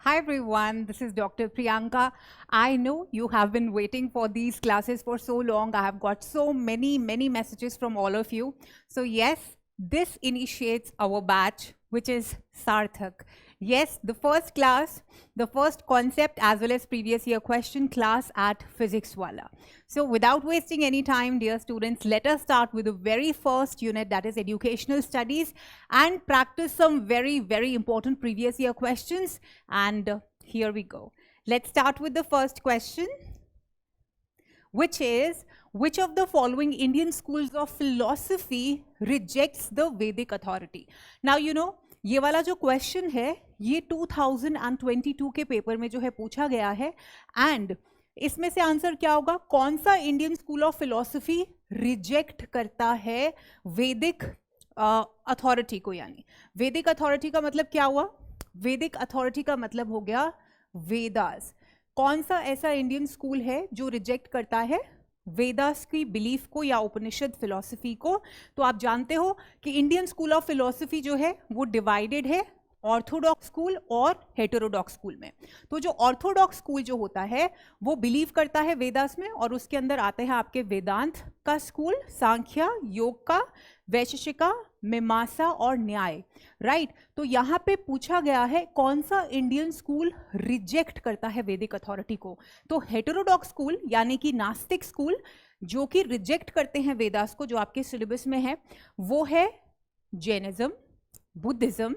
Hi everyone, this is Dr. Priyanka. I know you have been waiting for these classes for so long. I have got so many messages from all of you. So yes, this initiates our batch, which is Sarthak. Yes, the first class, the first concept as well as previous year question class at Physics Wala. So without wasting any time, dear students, let us start with the very first unit, that is educational studies, and practice some very important previous year questions. And here we go. Let's start with the first question, which is, which of the following Indian schools of philosophy rejects the Vedic authority? Now you know, ये वाला जो question है ये 2022 के paper में जो है पूछा गया है, एंड इसमें से आंसर क्या होगा? कौन सा Indian school of philosophy reject करता है वैदिक अथॉरिटी को? यानी वैदिक अथॉरिटी का मतलब क्या हुआ? वैदिक अथॉरिटी का मतलब हो गया वेदास। कौन सा ऐसा इंडियन स्कूल है जो रिजेक्ट करता है वेदास की बिलीफ को या उपनिषद फिलॉसफी को? तो आप जानते हो कि इंडियन स्कूल ऑफ फिलॉसफी जो है वो डिवाइडेड है ऑर्थोडॉक्स स्कूल और हेटेरोडॉक्स स्कूल में। तो जो ऑर्थोडॉक्स स्कूल जो होता है वो बिलीव करता है वेदास में, और उसके अंदर आते हैं आपके वेदांत का स्कूल, सांख्य, योग का, वैशेषिका, मीमांसा और न्याय, राइट। तो यहाँ पे पूछा गया है कौन सा इंडियन स्कूल रिजेक्ट करता है वैदिक अथॉरिटी को? तो हेटेरोडॉक्स स्कूल यानी कि नास्तिक स्कूल जो कि रिजेक्ट करते हैं वेदास को, जो आपके सिलेबस में है, वो है Jainism, Buddhism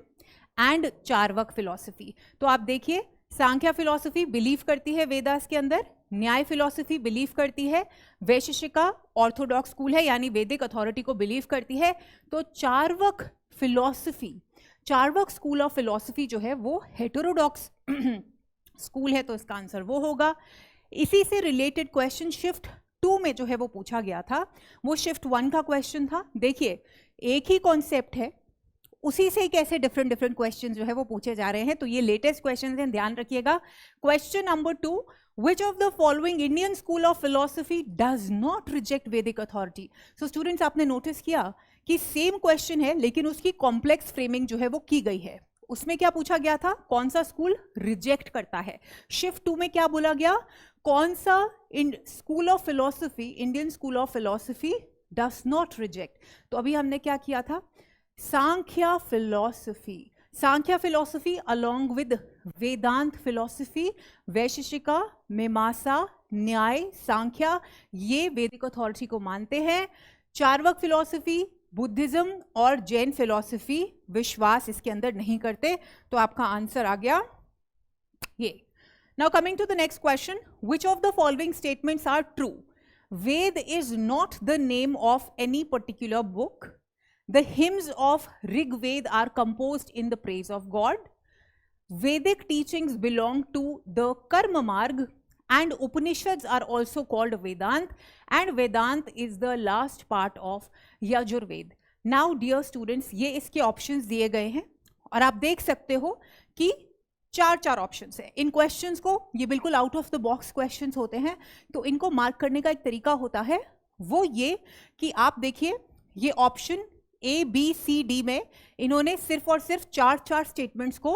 and Charvaka philosophy. तो आप देखिए, सांख्य फिलॉसफी बिलीव करती है वेदास के अंदर, न्याय फिलॉसफी बिलीव करती है, वैशेषिका ऑर्थोडॉक्स स्कूल है यानी वैदिक अथॉरिटी को बिलीव करती है, तो Charvaka philosophy, Charvaka school of philosophy जो है वो हेटेरोडॉक्स स्कूल है, तो इसका आंसर वो होगा। इसी से रिलेटेड क्वेश्चन शिफ्ट 2 में जो है वो पूछा गया था, वो शिफ्ट 1 का क्वेश्चन था। देखिए, एक ही कॉन्सेप्ट है, उसी से कैसे डिफरेंट क्वेश्चन जो है वो पूछे जा रहे हैं, तो ये लेटेस्ट क्वेश्चन है, ध्यान रखिएगा। Question number 2, which of the following Indian school of philosophy does not reject Vedic authority? So students, आपने नोटिस किया कि सेम क्वेश्चन है लेकिन उसकी कॉम्प्लेक्स फ्रेमिंग जो है वो की गई है। उसमें क्या पूछा गया था? कौन सा स्कूल रिजेक्ट करता है। शिफ्ट 2 में क्या बोला गया? कौन सा school of philosophy, Indian school of philosophy does not reject. तो अभी हमने क्या किया था? Sankhya philosophy, Sankhya philosophy along with Vedanta philosophy, Vaisheshika, Mimamsa, Nyaya, सांख्य, ये वैदिक अथॉरिटी को मानते हैं। चार्वाक फिलॉसफी, बुद्धिज्म और जैन फिलॉसफी विश्वास इसके अंदर नहीं करते। तो आपका आंसर आ गया ये। Now coming to the next question, which of the following statements are true? Veda is not the name of any particular book. The hymns of Rig Ved are composed in the praise of God. Vedic teachings belong to the Karma Marg, and Upanishads are also called Vedant, and Vedant is the last part of Yajurved. Now dear students, ये इसके options दिए गए हैं और आप देख सकते हो कि चार ऑप्शंस है इन क्वेश्चंस को। ये बिल्कुल out of the box questions होते हैं, तो इनको मार्क करने का एक तरीका होता है, वो ये कि आप देखिए, ये option A B C D में इन्होंने सिर्फ और सिर्फ चार स्टेटमेंट्स को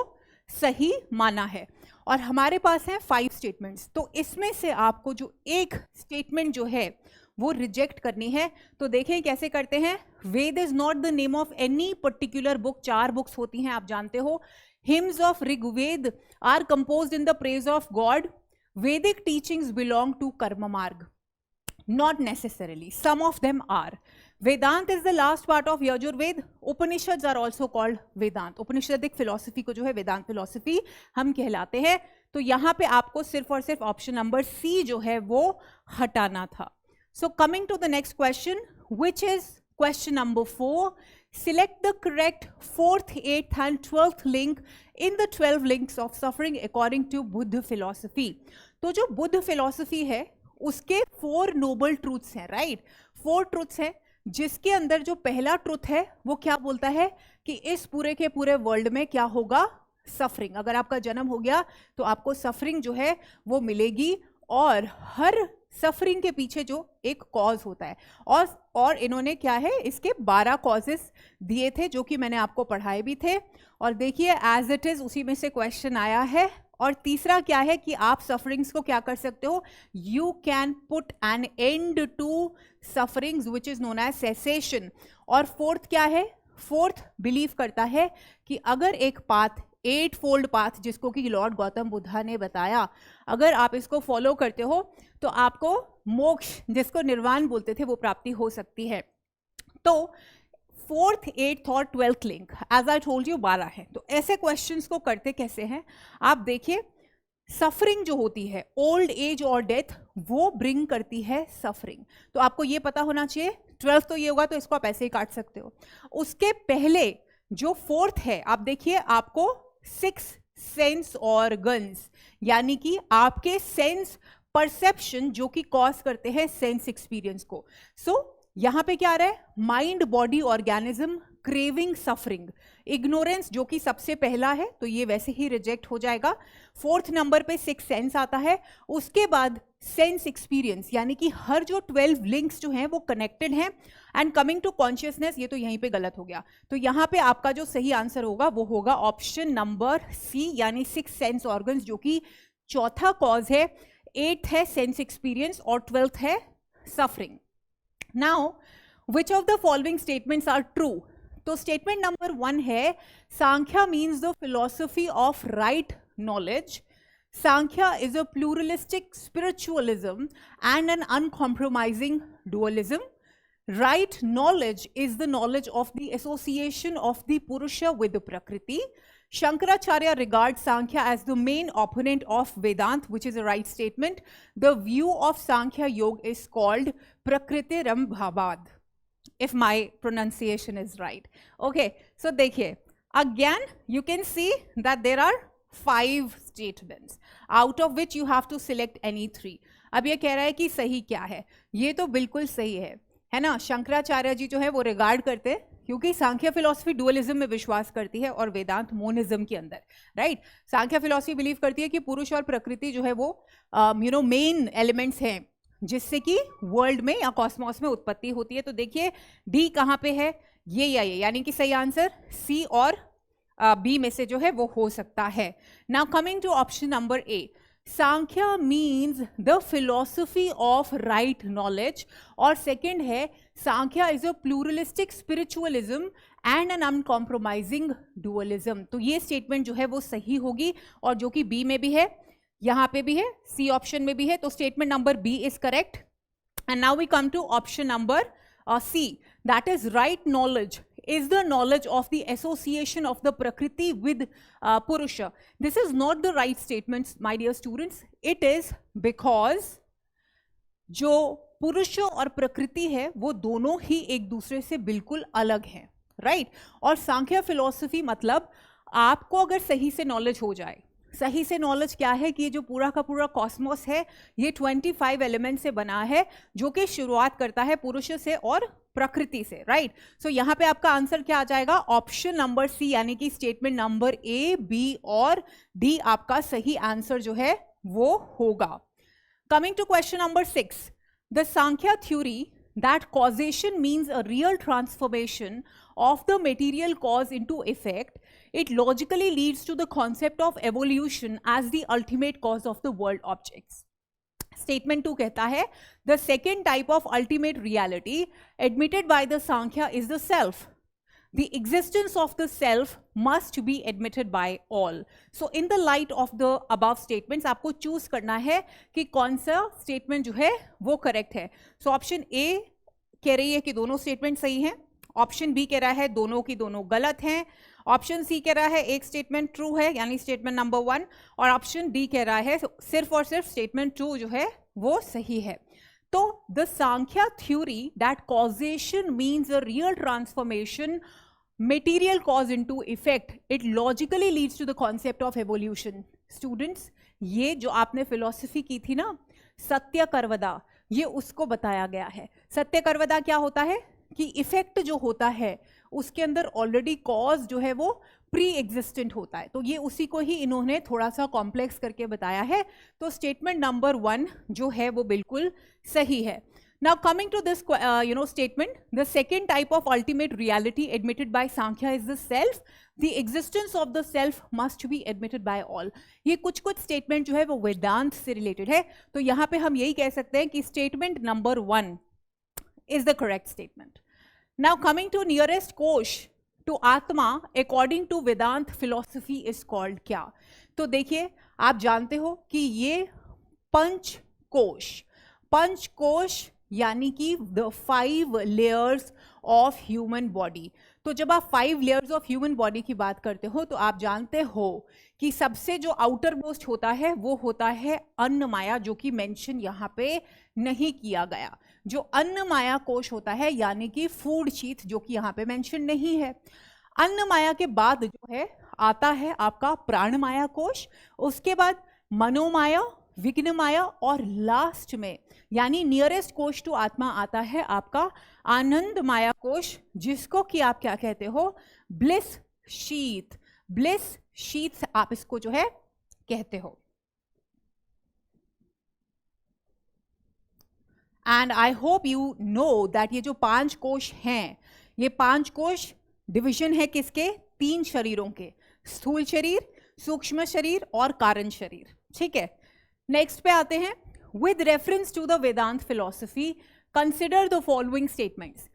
सही माना है, और हमारे पास है 5 स्टेटमेंट्स। तो इसमें से आपको जो एक स्टेटमेंट जो है वो रिजेक्ट करनी है। तो देखें कैसे करते हैं। Veda is not the name of any particular book, 4 books होती हैं आप जानते हो। Hymns of Rigveda are composed in the praise of God. Vedic teachings belong to karma marg. Not necessarily, some of them are. Vedant is the last part of Yajurved. Upanishads are also called Vedant. Upanishadic philosophy को जो है वेदांत philosophy हम कहलाते हैं। तो यहाँ पे आपको सिर्फ और सिर्फ ऑप्शन नंबर सी जो है वो हटाना था। So coming to the next question, which is question number 4. Select the correct 4th, 8th and 12th link in the 12 links of suffering according to Buddha philosophy. तो जो बुद्ध फिलॉसफी है उसके 4 नोबल ट्रूथ्स हैं, राइट। 4 ट्रूथ्स हैं, जिसके अंदर जो पहला ट्रूथ है वो क्या बोलता है कि इस पूरे के पूरे वर्ल्ड में क्या होगा? सफरिंग। अगर आपका जन्म हो गया तो आपको सफरिंग जो है वो मिलेगी, और हर सफरिंग के पीछे जो एक कॉज होता है, और इन्होंने क्या है, इसके 12 कॉजेस दिए थे जो कि मैंने आपको पढ़ाए भी थे। और देखिए एज इट इज उसी में से क्वेश्चन आया है, और तीसरा क्या है कि आप सफरिंग्स को क्या कर सकते हो, you can put an end to sufferings which is known as cessation. और फोर्थ क्या है, फोर्थ बिलीव करता है कि अगर एक पाथ, 8 फोल्ड पाथ जिसको कि लॉर्ड गौतम बुद्धा ने बताया, अगर आप इसको फॉलो करते हो तो आपको मोक्ष, जिसको निर्वाण बोलते थे, वो प्राप्ति हो सकती है। तो 4th, 8th और 12th link as I told you 12 है। तो ऐसे क्वेश्चंस को करते कैसे हैं, आप देखिए, सफरिंग जो होती है, ओल्ड एज और डेथ, वो ब्रिंग करती है सफरिंग। तो आपको ये पता होना चाहिए। 12th तो ये होगा, तो इसको आप ऐसे ही काट सकते हो। उसके पहले जो 4th है, आप देखिए, आपको 6 सेंस ऑर्गन्स, यानी कि आपके सेंस परसेप्शन जो कि कॉज करते हैं सेंस एक्सपीरियंस को। यहां पे क्या आ रहा है, mind, body, organism, craving, suffering, ignorance जो कि सबसे पहला है, तो ये वैसे ही रिजेक्ट हो जाएगा। 4th नंबर पे 6 सेंस आता है, उसके बाद सेंस एक्सपीरियंस, यानी कि हर जो 12 लिंक्स जो हैं वो कनेक्टेड हैं। एंड कमिंग टू कॉन्शियसनेस, ये तो यहीं पे गलत हो गया। तो यहां पे आपका जो सही आंसर होगा वो होगा ऑप्शन नंबर सी, यानी 6 सेंस ऑर्गन्स, जो कि चौथा कॉज है। 8th है सेंस एक्सपीरियंस और 12th है suffering. Now, which of the following statements are true? तो statement number 1 है, Sankhya means the philosophy of right knowledge. Sankhya is a pluralistic spiritualism and an uncompromising dualism. Right knowledge is the knowledge of the association of the Purusha with the Prakriti. Shankaracharya regards Sankhya as the main opponent of Vedanta, which is a right statement. The view of Sankhya Yoga is called Prakritiram Bhavad, if my pronunciation is right. Okay, so देखिए, again you can see that there are 5 statements, out of which you have to select any 3. अब ये कह रहा है कि सही क्या है, ये तो बिल्कुल सही है ना। शंकराचार्य जी जो है वो रिगार्ड करते हैं, क्योंकि सांख्य फिलॉसफी डुअलिज्म में विश्वास करती है और वेदांत मोनिज्म के अंदर, राइट। सांख्य फिलॉसफी बिलीव करती है कि पुरुष और प्रकृति जो है वो मेन एलिमेंट्स हैं जिससे कि वर्ल्ड में या कॉस्मोस में उत्पत्ति होती है। तो देखिए डी कहाँ पे है, ये या ये, यानी कि सही आंसर सी और बी में से जो है वो हो सकता है। Now coming to option number A, Sankhya means the philosophy of right knowledge, और सेकेंड है Sankhya is a pluralistic spiritualism and an uncompromising dualism. तो ये स्टेटमेंट जो है वो सही होगी, और जो कि बी में भी है, यहां पे भी है, सी ऑप्शन में भी है। तो statement number B is correct. And now we come to option number C, that is right knowledge is the knowledge of the association of the Prakriti with Purusha. This is not the right statement, my dear students. It is because जो पुरुष और प्रकृति है वो दोनों ही एक दूसरे से बिल्कुल अलग हैं, राइट। और सांख्य फिलॉसफी मतलब आपको अगर सही से नॉलेज हो जाए, सही से नॉलेज क्या है कि ये जो पूरा का पूरा कॉस्मोस है ये 25 एलिमेंट से बना है, जो कि शुरुआत करता है पुरुष से और प्रकृति से, राइट। सो यहां पे आपका आंसर क्या आ जाएगा, ऑप्शन नंबर सी, यानी कि स्टेटमेंट नंबर ए, बी और डी आपका सही आंसर जो है वो होगा। Coming to question number 6, the Sankhya theory that causation means a real transformation of the material cause into effect, it logically leads to the concept of evolution as the ultimate cause of the world objects. Statement 2 कहता है, the second type of ultimate reality admitted by the Sankhya is the self. The existence of the self must be admitted by all. So in the light of the above statements, आपको choose करना है कि कौन सा statement जो है वो correct है। सो ऑप्शन ए कह रही है कि दोनों स्टेटमेंट सही हैं, ऑप्शन बी कह रहा है दोनों की दोनों गलत हैं, ऑप्शन सी कह रहा है एक स्टेटमेंट ट्रू है यानी स्टेटमेंट नंबर 1, और ऑप्शन डी कह रहा है सिर्फ और सिर्फ स्टेटमेंट 2 जो है वो सही है। तो the Sankhya theory that causation means a real transformation, material cause into effect, it logically leads to the concept of evolution. Students, ये जो आपने फिलॉसफी की थी ना सत्यकर्वदा, ये उसको बताया गया है। सत्यकर्वदा क्या होता है कि इफेक्ट जो होता है उसके अंदर ऑलरेडी कॉज जो है वो प्री एग्जिस्टेंट होता है, तो ये उसी को ही इन्होंने थोड़ा सा कॉम्प्लेक्स करके बताया है। तो स्टेटमेंट नंबर 1 जो है वो बिल्कुल सही है। Now coming to this statement, the second type of ultimate reality admitted by Sankhya is the self. The existence of the self must be admitted by all. ये कुछ statement जो है वो वेदांत से related है, तो यहाँ पे हम यही कह सकते हैं कि statement number 1 is the correct statement. Now coming to nearest kosh to Atma according to Vedant philosophy is called क्या? तो देखिए, आप जानते हो कि ये पंचकोश यानी कि the 5 layers of human body. तो जब आप 5 लेयर्स ऑफ ह्यूमन बॉडी की बात करते हो तो आप जानते हो कि सबसे जो आउटर मोस्ट होता है वो होता है अन्नमाया, जो कि मेंशन यहाँ पे नहीं किया गया. जो अन्नमाया कोश होता है यानी कि फूड शीथ, जो कि यहाँ पे मेंशन नहीं है. अन्नमाया के बाद जो है आता है आपका प्राणमाया कोश, उसके बाद मनोमाया, विघ्नमाया और लास्ट में यानी नियरेस्ट कोश टू आत्मा आता है आपका आनंद माया कोश, जिसको कि आप क्या कहते हो, ब्लिस शीथ. ब्लिस शीथ आप इसको जो है कहते हो. And I hope you know that ये जो 5 कोश हैं, ये 5 कोश डिविजन है किसके? 3 शरीरों के, स्थूल शरीर, सूक्ष्म शरीर और कारण शरीर. ठीक है, नेक्स्ट पे आते हैं. With reference to the Vedant philosophy, consider the following statements.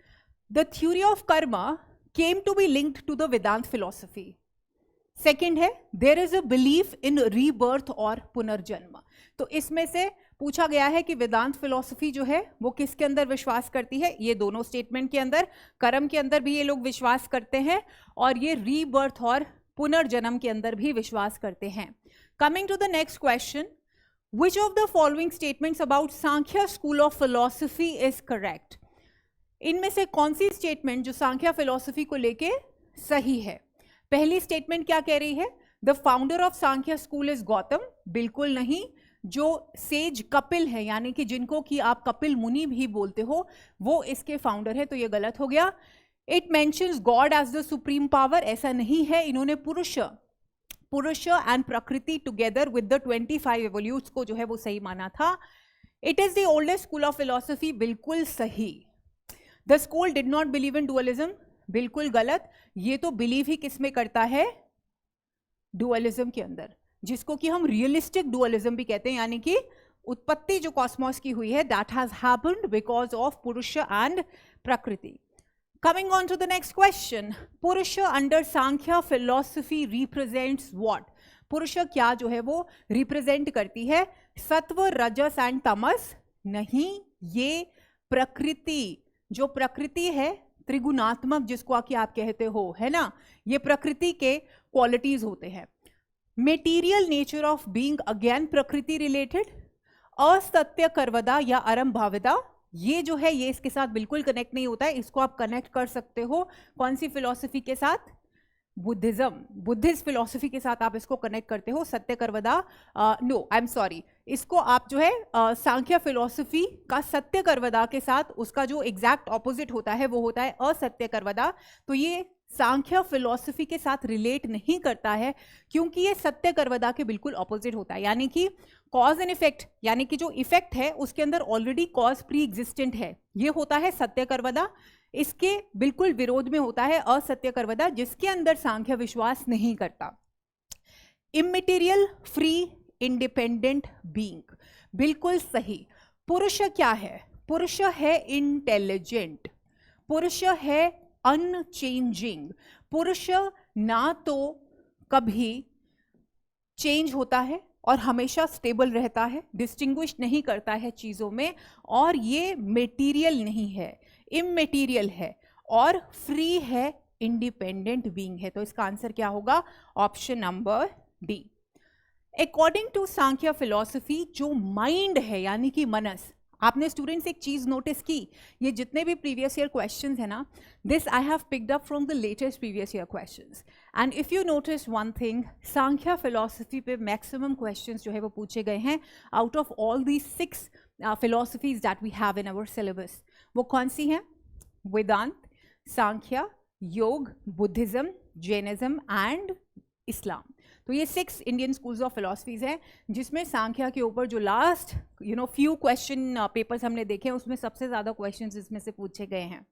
The theory of karma came to be linked to the Vedant philosophy. Second है, there is a belief in rebirth और पुनर्जन्म. तो इसमें से पूछा गया है कि वेदांत फिलॉसफी जो है वो किसके अंदर विश्वास करती है? ये दोनों स्टेटमेंट के अंदर, कर्म के अंदर भी ये लोग विश्वास करते हैं और ये रीबर्थ और पुनर्जन्म के अंदर भी विश्वास करते हैं. Coming to the next question, which of the following statements about Sankhya school of philosophy is correct? इनमें से कौन सी स्टेटमेंट जो सांख्या फिलॉसफी को लेके सही है? पहली स्टेटमेंट क्या कह रही है? The founder of Sankhya school is Gautam. बिल्कुल नहीं. जो सेज कपिल है यानी कि जिनको कि आप कपिल मुनि भी बोलते हो, वो इसके फाउंडर है, तो ये गलत हो गया. It mentions God as the supreme power. ऐसा नहीं है. इन्होंने पुरुष एंड प्रकृति टुगेदर विद द 25 एवोल्यूट्स को जो है वो सही माना था. It is the oldest school of philosophy. बिल्कुल सही. The school did not believe in dualism. बिल्कुल गलत. ये तो बिलीव ही किस में करता है? डुअलिज्म के अंदर, जिसको कि हम रियलिस्टिक डुअलिज्म भी कहते हैं, यानी कि उत्पत्ति जो कॉस्मोस की हुई है that has happened because of पुरुष एंड प्रकृति. Coming on to the next question, Purusha under Sankhya philosophy represents what? पुरुष क्या जो है वो रिप्रेजेंट करती है? सत्व, रजस एंड तमस? नहीं, ये प्रकृति, जो प्रकृति है त्रिगुणात्मक जिसको कि आप कहते हो, है ना, ये प्रकृति के क्वालिटीज होते हैं. Material nature of being, again प्रकृति रिलेटेड. असत्य कर्वदा या अरंभाविदा, ये जो है ये इसके साथ बिल्कुल कनेक्ट नहीं होता है. इसको आप कनेक्ट कर सकते हो कौन सी फिलॉसफी के साथ? बुद्धिज्म, बुद्धिस्ट फिलॉसफी के साथ आप इसको कनेक्ट करते हो. सत्य कर्वदा, नो आई एम सॉरी, इसको आप जो है सांख्य फिलॉसफी का सत्य कर्वदा के साथ, उसका जो एग्जैक्ट ऑपोजिट होता है वो होता है असत्य कर्वदा. तो ये सांख्य फिलॉसफी के साथ रिलेट नहीं करता है क्योंकि ये सत्य कर्वदा के बिल्कुल ऑपोजिट होता है. यानी कि कॉज एंड इफेक्ट, यानी कि जो इफेक्ट है उसके अंदर ऑलरेडी कॉज प्री एग्जिस्टेंट है, ये होता है सत्य कर्वदा. इसके बिल्कुल विरोध में होता है असत्य कर्वदा, जिसके अंदर सांख्य विश्वास नहीं करता. इमटेरियल फ्री इंडिपेंडेंट बीइंग, बिल्कुल सही. पुरुष क्या है? पुरुष है इंटेलिजेंट. पुरुष है अनचेंजिंग. पुरुष ना तो कभी चेंज होता है और हमेशा स्टेबल रहता है, डिस्टिंग्विश नहीं करता है चीजों में, और ये मेटीरियल नहीं है, इममेटीरियल है और फ्री है, इंडिपेंडेंट बीइंग है. तो इसका आंसर क्या होगा? Option number D. According to Sankhya philosophy, जो माइंड है यानी कि मनस, आपने स्टूडेंट्स एक चीज नोटिस की, ये जितने भी प्रीवियस ईयर क्वेश्चंस है ना, this I have picked up from the latest previous year questions. And if you notice one thing, Sankhya philosophy पे मैक्सिमम क्वेश्चंस जो है वो पूछे गए हैं out of all the 6 philosophies that we have in our syllabus. वो कौन सी हैं? वेदांत, सांख्य, योग, बुद्धिज्म, जैनिज्म एंड इस्लाम. तो ये 6 इंडियन स्कूल्स ऑफ फिलॉसफीज हैं, जिसमें सांख्या के ऊपर जो लास्ट फ्यू क्वेश्चन पेपर्स हमने देखे हैं उसमें सबसे ज़्यादा क्वेश्चंस इसमें से पूछे गए हैं.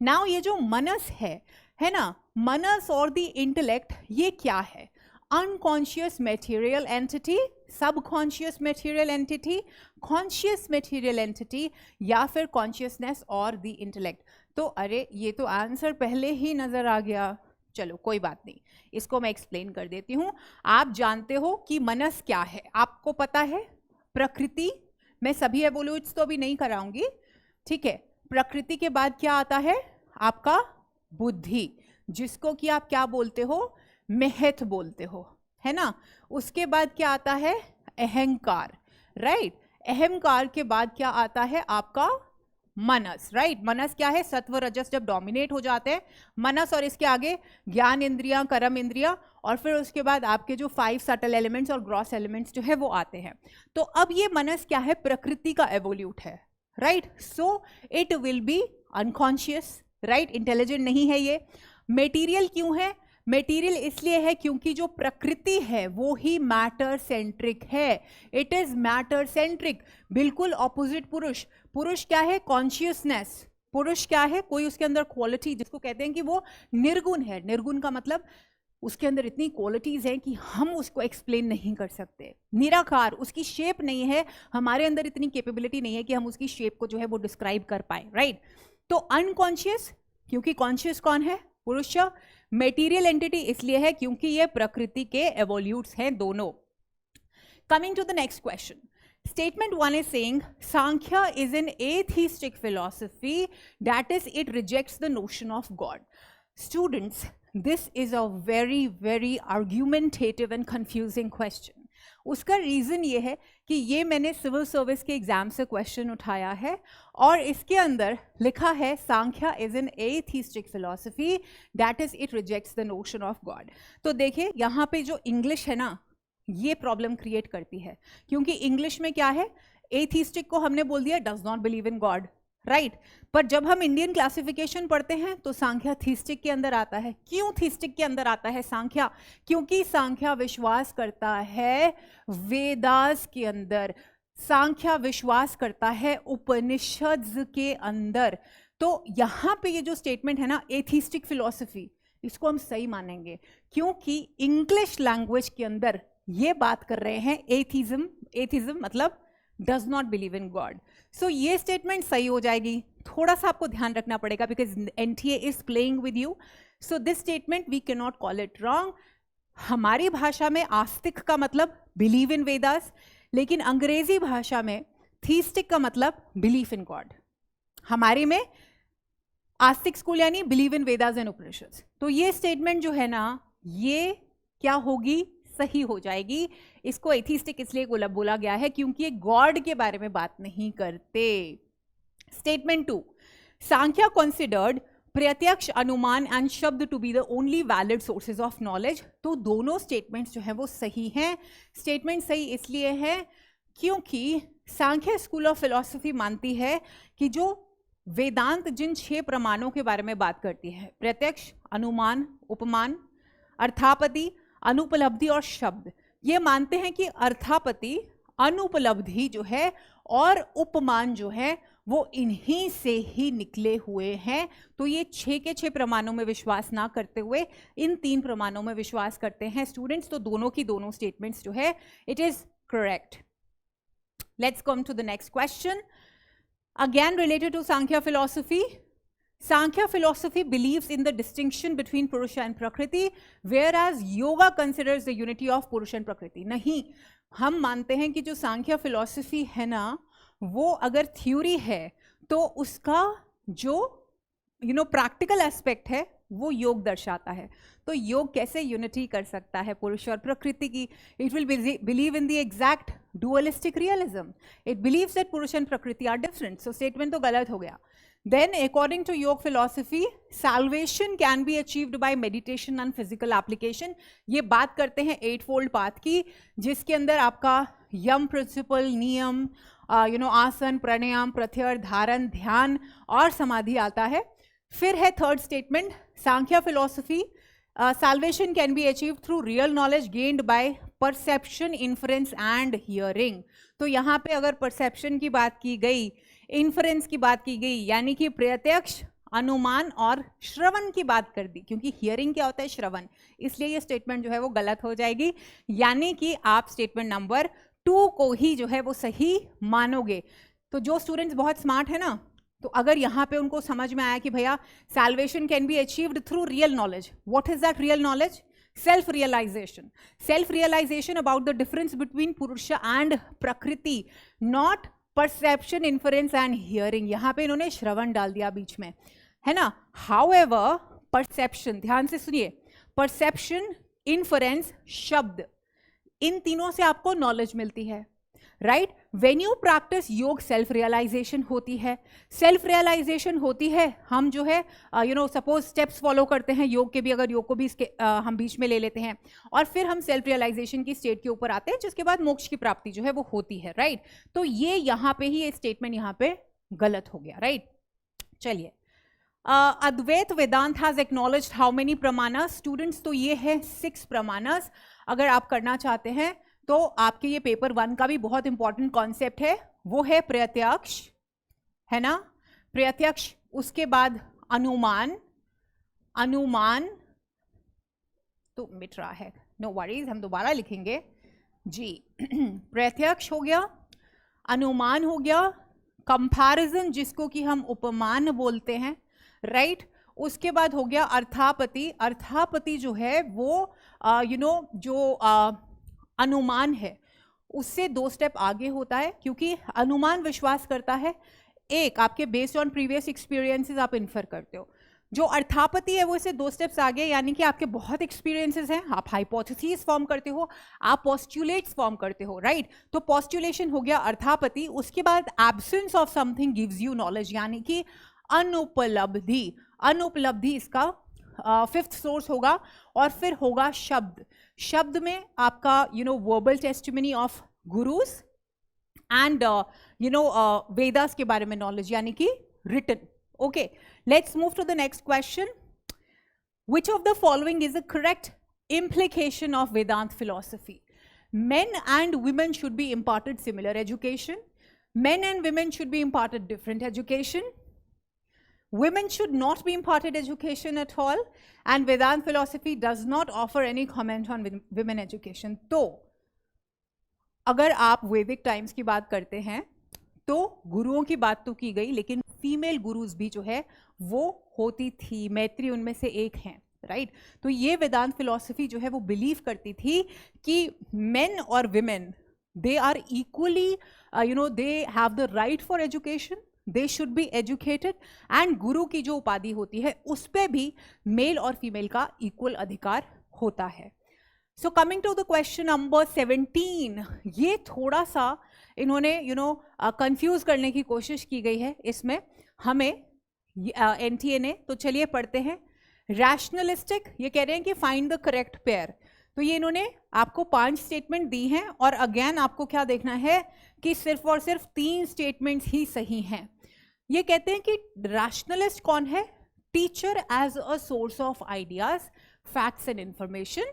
नाउ ये जो मनस है ना, मनस और द इंटेलेक्ट, ये क्या है? Unconscious material entity, subconscious material entity, conscious material entity, या फिर कॉन्शियसनेस और द इंटेलेक्ट. तो अरे ये तो आंसर पहले ही नजर आ गया. चलो कोई बात नहीं, इसको मैं एक्सप्लेन कर देती हूँ. आप जानते हो कि मनस क्या है, आपको पता है. प्रकृति, मैं सभी एवोल्यूट्स तो अभी नहीं कराऊंगी, ठीक है. प्रकृति के बाद क्या आता है? आपका बुद्धि, जिसको कि आप क्या बोलते हो? महत बोलते हो, है ना. उसके बाद क्या आता है? अहंकार, राइट. अहंकार के बाद क्या आता है? आपका मनस, राइट. मनस क्या है? सत्व रजस जब डोमिनेट हो जाते हैं, मनस, और इसके आगे ज्ञान इंद्रियां, कर्म इंद्रियां, और फिर उसके बाद आपके जो 5 सटल एलिमेंट्स और ग्रॉस एलिमेंट्स जो है वो आते हैं. तो अब ये मनस क्या है? प्रकृति का एवोल्यूट है, right. So it will be unconscious, right. Intelligent नहीं है ये. मेटीरियल क्यों है? मेटीरियल इसलिए है क्योंकि जो प्रकृति है वो ही मैटर सेंट्रिक है. इट इज मैटर सेंट्रिक, बिल्कुल ऑपोजिट पुरुष. पुरुष क्या है? कॉन्शियसनेस. पुरुष क्या है? कोई उसके अंदर क्वालिटी, जिसको कहते हैं कि वो निर्गुण है. निर्गुण का मतलब उसके अंदर इतनी क्वालिटीज हैं कि हम उसको एक्सप्लेन नहीं कर सकते. निराकार, उसकी शेप नहीं है, हमारे अंदर इतनी कैपेबिलिटी नहीं है कि हम उसकी शेप को जो है वो डिस्क्राइब कर पाए, राइट. तो अनकॉन्शियस, क्योंकि कॉन्शियस कौन है? पुरुष. मेटीरियल एंटिटी इसलिए है क्योंकि ये प्रकृति के एवोल्यूट्स हैं दोनों. Coming to the next question. Statement 1 is saying Sankhya is an atheistic philosophy, that is, it rejects the notion of God. Students, this is a very, very argumentative and confusing question. उसका reason ये है कि ये मैंने civil service के exam से question उठाया है और इसके अंदर लिखा है Sankhya is an atheistic philosophy, that is it rejects the notion of God. तो देखिए यहाँ पे जो इंग्लिश है ना, ये प्रॉब्लम क्रिएट करती है, क्योंकि इंग्लिश में क्या है? एथिस्टिक को हमने बोल दिया does not believe in God, right. पर जब हम इंडियन क्लासिफिकेशन पढ़ते हैं तो सांख्या थीस्टिक के अंदर आता है. क्यों थीस्टिक के अंदर आता है सांख्या? क्योंकि सांख्या विश्वास करता है वेदास के अंदर, सांख्या विश्वास करता है उपनिषद के अंदर. तो यहाँ पे ये जो स्टेटमेंट है ना, एथिस्टिक फिलॉसफी, इसको हम सही मानेंगे क्योंकि इंग्लिश लैंग्वेज के अंदर ये बात कर रहे हैं एथिज्म. एथिज्म मतलब does not believe in God. So ये स्टेटमेंट सही हो जाएगी. थोड़ा सा आपको ध्यान रखना पड़ेगा because NTA is playing with you. So this statement we can not call it wrong. हमारी भाषा में आस्तिक का मतलब बिलीव इन वेदास, लेकिन अंग्रेजी भाषा में थीस्टिक का मतलब बिलीव इन गॉड. हमारे में आस्तिक स्कूल यानी बिलीव इन वेदास एंड उपनिषद. तो ये स्टेटमेंट जो है ना, ये क्या होगी? सही हो जाएगी. इसको एथिस्टिक इसलिए बोला गया है क्योंकि ये गॉड के बारे में बात नहीं करते. स्टेटमेंट 2, सांख्या कंसिडर्ड प्रत्यक्ष, anuman and shabda to be the only valid sources of knowledge. तो दोनों स्टेटमेंट्स जो है वो सही हैं. स्टेटमेंट सही इसलिए है क्योंकि सांख्य स्कूल ऑफ फिलॉसफी मानती है कि जो वेदांत जिन 6 प्रमाणों के बारे में बात करती है, प्रत्यक्ष, अनुमान, उपमान, अर्थापत्ति, अनुपलब्धि और शब्द, ये मानते हैं कि अर्थापत्ति, अनुपलब्धि जो है और उपमान जो है वो इन्हीं से ही निकले हुए हैं. तो ये 6 के 6 प्रमाणों में विश्वास ना करते हुए इन 3 प्रमाणों में विश्वास करते हैं स्टूडेंट्स. तो दोनों की दोनों स्टेटमेंट्स जो है it is correct. Let's come to the next question, again related to Sankhya philosophy. Sankhya philosophy believes in the distinction between Purusha and Prakriti, whereas Yoga considers the unity of Purusha and Prakriti. नहीं, हम मानते हैं कि जो सांख्य philosophy है ना, वो अगर थ्योरी है तो उसका जो प्रैक्टिकल एस्पेक्ट है वो योग दर्शाता है. तो योग कैसे यूनिटी कर सकता है पुरुष और प्रकृति की? It will believe in the exact dualistic realism. It believes that Purusha and Prakriti are different. So statement तो गलत हो गया. Then, according to Yoga philosophy, salvation can be achieved by meditation and physical application. ये बात करते हैं 8-fold path की, जिसके अंदर आपका यम प्रिंसिपल, नियम, आसन, प्राणायाम, प्रत्याहार, धारण, ध्यान और समाधि आता है. फिर है third statement, Sankhya philosophy salvation can be achieved through real knowledge gained by perception, inference and hearing. तो यहाँ पे अगर perception की बात की गई, inference की बात की गई, यानी कि प्रत्यक्ष, अनुमान और श्रवण की बात कर दी, क्योंकि हियरिंग क्या होता है, श्रवण, इसलिए ये स्टेटमेंट जो है वो गलत हो जाएगी, यानी कि आप स्टेटमेंट नंबर 2 को ही जो है वो सही मानोगे. तो जो स्टूडेंट्स बहुत स्मार्ट है ना, तो अगर यहाँ पे उनको समझ में आया कि भैया salvation can be achieved through real knowledge, what is that real knowledge? Self realisation. Self realisation about the difference between Purusha and Prakriti, not perception, inference and hearing. यहाँ पे इन्होंने श्रवण डाल दिया बीच में, है ना. हाउएवर परसेप्शन, ध्यान से सुनिए, परसेप्शन, इन्फरेंस, शब्द, इन तीनों से आपको नॉलेज मिलती है, राइट. व्हेन यू प्रैक्टिस योग सेल्फ रियलाइजेशन होती है. सेल्फ रियलाइजेशन होती है, हम जो है सपोज स्टेप्स फॉलो करते हैं योग के भी, अगर योग को भी इसके हम बीच में ले लेते हैं, और फिर हम सेल्फ रियलाइजेशन की स्टेट के ऊपर आते हैं, जिसके बाद मोक्ष की प्राप्ति जो है वो होती है, राइट. तो ये यहाँ पे ही ये स्टेटमेंट यहाँ पे गलत हो गया, राइट. चलिए, Advaita Vedanta has acknowledged how many pramanas students, तो ये है 6 प्रमाणस. अगर आप करना चाहते हैं तो आपके ये पेपर 1 का भी बहुत इंपॉर्टेंट कॉन्सेप्ट है, वो है प्रत्यक्ष, है ना, प्रत्यक्ष, उसके बाद अनुमान, अनुमान तो मिट रहा है, नो वरीज, हम दोबारा लिखेंगे जी. प्रत्यक्ष हो गया, अनुमान हो गया, कंपैरिजन जिसको कि हम उपमान बोलते हैं, राइट. उसके बाद हो गया अर्थापति. अर्थापति जो है वो जो अनुमान है उससे 2 स्टेप आगे होता है, क्योंकि अनुमान विश्वास करता है, एक आपके बेस्ड ऑन प्रीवियस एक्सपीरियंसेस आप इन्फर करते हो. जो अर्थापति है वो इससे 2 स्टेप्स आगे, यानी कि आपके बहुत एक्सपीरियंसेस हैं, आप हाइपोथेसिस फॉर्म करते हो, आप पोस्टुलेट्स फॉर्म करते हो, राइट. तो पोस्टुलेशन हो गया अर्थापति. उसके बाद absence of something gives you knowledge, यानी कि अनुपलब्धि. अनुपलब्धि इसका 5th सोर्स होगा. और फिर होगा शब्द. शब्द में आपका verbal testimony of gurus and Vedas के बारे में नॉलेज, यानी कि written. Okay, let's move to the next question. Which of the following is the correct implication of Vedant philosophy? Men and women should be imparted similar education. Men and women should be imparted different education. Women should not be imparted education at all, and Vedant philosophy does not offer any comment on women education. तो अगर आप वैदिक times की बात करते हैं तो गुरुओं की बात तो की गई, लेकिन फीमेल गुरुज भी जो है वो होती थी. मैत्री उनमें से एक हैं, राइट. तो ये वेदांत फिलॉसफी जो है वो बिलीव करती थी कि मेन और women they are equally they have the right for education, they should be educated, and guru की जो उपाधि होती है उस पर भी मेल और फीमेल का इक्वल अधिकार होता है. So coming to the question number 17, ये थोड़ा सा इन्होंने कंफ्यूज करने की कोशिश की गई है इसमें हमें एनटीए ने. तो चलिए पढ़ते हैं. रैशनलिस्टिक, ये कह रहे हैं कि फाइंड द करेक्ट पेयर. तो ये इन्होंने आपको 5 स्टेटमेंट दी हैं, और अगेन आपको क्या देखना है कि सिर्फ और सिर्फ 3 स्टेटमेंट्स ही सही हैं. ये कहते हैं कि रैशनलिस्ट कौन है? Teacher as a source of ideas, facts and information.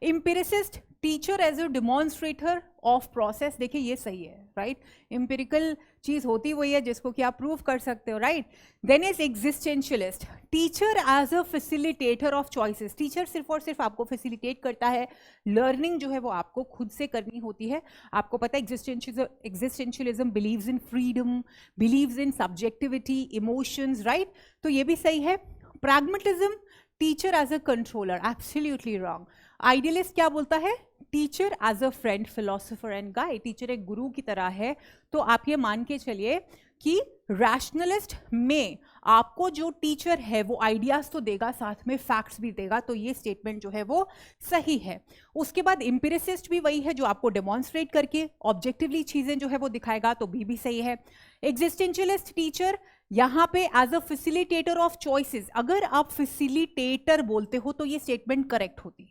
Empiricist, teacher as a demonstrator of process. देखिए ये सही है, राइट. एम्पिरिकल चीज होती वही है जिसको कि आप प्रूव कर सकते हो, right. Then is existentialist, teacher as a facilitator of choices. Teacher सिर्फ और सिर्फ आपको फैसिलिटेट करता है, लर्निंग जो है वो आपको खुद से करनी होती है. आपको पता है existentialism believes in freedom, believes in subjectivity, emotions, right. तो ये भी सही है. Pragmatism, teacher as a controller, absolutely wrong. Idealist क्या बोलता है? Teacher as a friend, philosopher and guide. Teacher एक गुरु की तरह है. तो आप ये मान के चलिए कि रैशनलिस्ट में आपको जो टीचर है वो आइडियाज तो देगा, साथ में फैक्ट्स भी देगा. तो ये स्टेटमेंट जो है वो सही है. उसके बाद एम्पिरिसिस्ट भी वही है जो आपको डेमोन्स्ट्रेट करके ऑब्जेक्टिवली चीजें जो है वो दिखाएगा. तो भी सही है. एग्जिस्टेंशियलिस्ट टीचर यहाँ पे as a facilitator of choices. अगर आप फैसिलिटेटर बोलते हो तो ये स्टेटमेंट करेक्ट होती,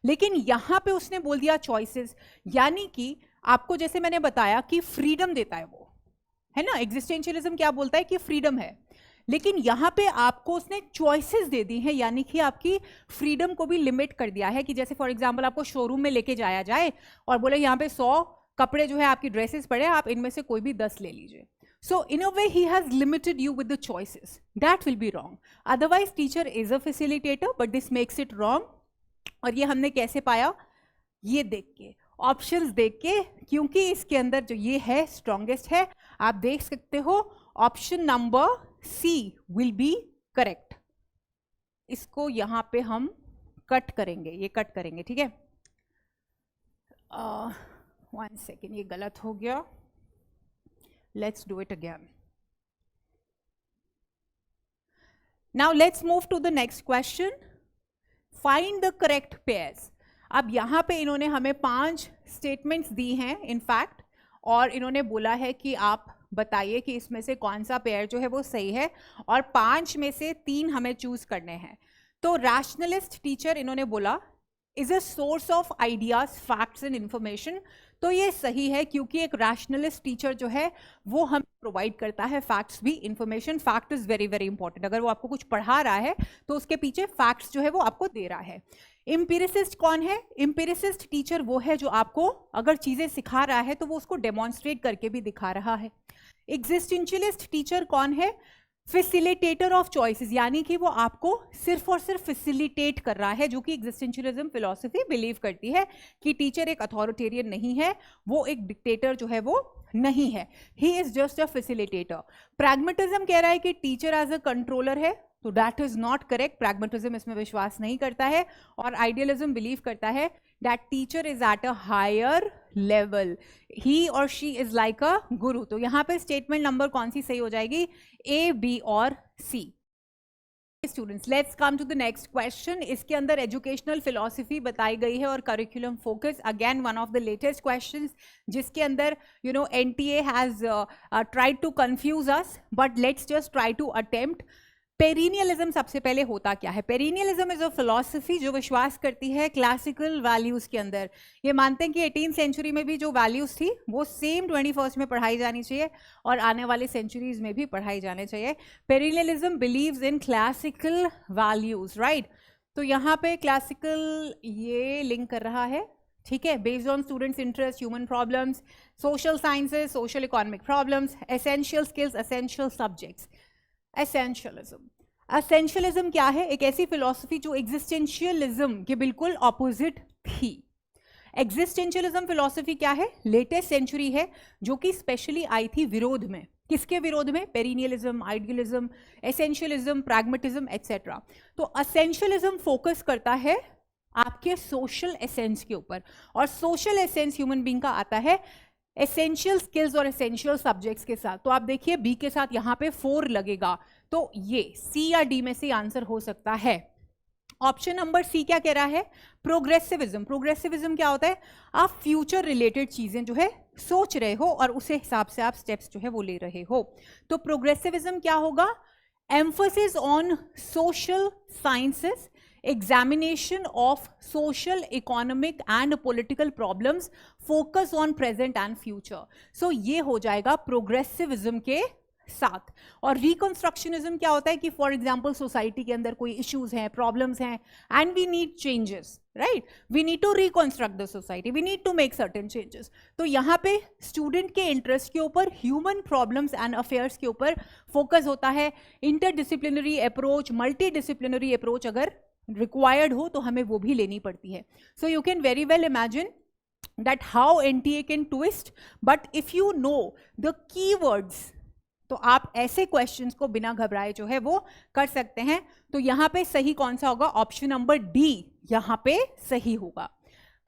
लेकिन यहां पे उसने बोल दिया चॉइसेस, यानी कि आपको जैसे मैंने बताया कि फ्रीडम देता है वो, है ना. एग्जिस्टेंशियलिज्म क्या बोलता है कि फ्रीडम है, लेकिन यहाँ पे आपको उसने चॉइसेस दे दी हैं, यानी कि आपकी फ्रीडम को भी लिमिट कर दिया है कि जैसे फॉर एग्जांपल आपको शोरूम में लेके जाया जाए और बोले यहाँ पे 100 कपड़े जो है आपकी ड्रेसेस पड़े, आप इनमें से कोई भी 10 ले लीजिए. So in a way he has limited you with the choices. That will be wrong. Otherwise teacher is a facilitator, but this makes it wrong. और ये हमने कैसे पाया? ये देख के, ऑप्शंस देख के, क्योंकि इसके अंदर जो ये है स्ट्रॉन्गेस्ट है. आप देख सकते हो option number C will be correct. इसको यहाँ पे हम कट करेंगे, ये कट करेंगे, ठीक है. 1 सेकेंड, ये गलत हो गया. Let's do it again. Now let's move to the next question. Find the correct pairs. अब यहाँ पे इन्होंने हमें 5 स्टेटमेंट्स दी हैं इनफैक्ट, और इन्होंने बोला है कि आप बताइए कि इसमें से कौन सा पेयर जो है वो सही है, और 5 में से 3 हमें चूज करने हैं. तो रैशनलिस्ट टीचर इन्होंने बोला is a source of ideas, facts and information. तो ये सही है क्योंकि एक रैशनलिस्ट टीचर जो है वो हमें प्रोवाइड करता है फैक्ट्स भी, information. Fact is very very important. अगर वो आपको कुछ पढ़ा रहा है तो उसके पीछे फैक्ट्स जो है वो आपको दे रहा है. एम्पिरिसिस्ट कौन है? एम्पिरिसिस्ट टीचर वो है जो आपको अगर चीजें सिखा रहा है तो वो उसको डेमोन्स्ट्रेट करके भी दिखा रहा है. एग्जिस्टेंशियलिस्ट टीचर कौन है? फैसिलिटेटर ऑफ चॉइसेस, यानी कि वो आपको सिर्फ और सिर्फ फैसिलिटेट कर रहा है, जो कि एग्जिस्टेंशियलिज्म फिलॉसफी बिलीव करती है कि टीचर एक अथॉरिटेरियन नहीं है, वो एक डिक्टेटर जो है वो नहीं है, he is just a facilitator. Pragmatism कह रहा है कि टीचर एज अ कंट्रोलर है, तो that is not correct. Pragmatism इसमें विश्वास नहीं करता है. और आइडियलिज्म बिलीव करता है that teacher is at a higher level, he और शी इज लाइक अ गुरु. तो यहाँ पे स्टेटमेंट नंबर कौन सी सही हो जाएगी? ए, बी और C. Students, let's come to the next question. इसके अंदर एजुकेशनल फिलॉसफी बताई गई है और curriculum focus, again one of the latest questions, जिसके अंदर NTA has tried to confuse us, but let's just try to attempt. Perennialism सबसे पहले होता क्या है? पेरिनियलिज्म इज अ फिलॉसफी जो विश्वास करती है क्लासिकल वैल्यूज के अंदर. ये मानते हैं कि 18th सेंचुरी में भी जो वैल्यूज थी वो सेम 21st में पढ़ाई जानी चाहिए और आने वाले सेंचुरीज में भी पढ़ाई जाने चाहिए. Perennialism believes in classical values, right. तो यहाँ पे क्लासिकल ये लिंक कर रहा है, ठीक है, based on students interest, human problems, social sciences, social economic problems, essential skills, essential subjects. Essentialism क्या है? एक ऐसी फिलॉसफी जो एग्जिस्टेंशियलिज्म के बिल्कुल ऑपोजिट थी. एग्जिस्टेंशियलिज्म फिलॉसफी क्या है? लेटेस्ट सेंचुरी है, जो कि स्पेशली आई थी विरोध में. किसके विरोध में? Perennialism, idealism, essentialism, pragmatism etcetera. तो एसेंशियलिज्म फोकस करता है आपके सोशल एसेंस के ऊपर, और सोशल एसेंस ह्यूमन बीइंग का आता है एसेंशियल स्किल्स और एसेंशियल सब्जेक्ट्स के साथ. तो आप देखिए बी के साथ यहाँ पे 4 लगेगा, तो ये सी या डी में से आंसर हो सकता है. ऑप्शन नंबर सी क्या कह रहा है? प्रोग्रेसिविज्म. प्रोग्रेसिविज्म क्या होता है? आप फ्यूचर रिलेटेड चीजें जो है सोच रहे हो और उसे हिसाब से आप स्टेप्स जो है वो ले रहे हो. तो प्रोग्रेसिविज्म क्या होगा? Emphasis on social sciences, examination of social, economic and political problems, focus on present and future. So ये हो जाएगा progressivism के साथ. और reconstructionism क्या होता है कि for example सोसाइटी के अंदर कोई issues हैं, problems हैं, and we need changes, right? We need to reconstruct the society, we need to make certain changes. तो यहाँ पे student के interest के ऊपर human problems and affairs के ऊपर focus होता है. interdisciplinary approach, multidisciplinary approach अगर रिक्वायर्ड हो तो हमें वो भी लेनी पड़ती है. So you can very well imagine that how NTA can twist, but if you know the keywords तो आप ऐसे क्वेश्चंस को बिना घबराए जो है वो कर सकते हैं. तो यहाँ पे सही कौन सा होगा? ऑप्शन नंबर डी यहाँ पे सही होगा.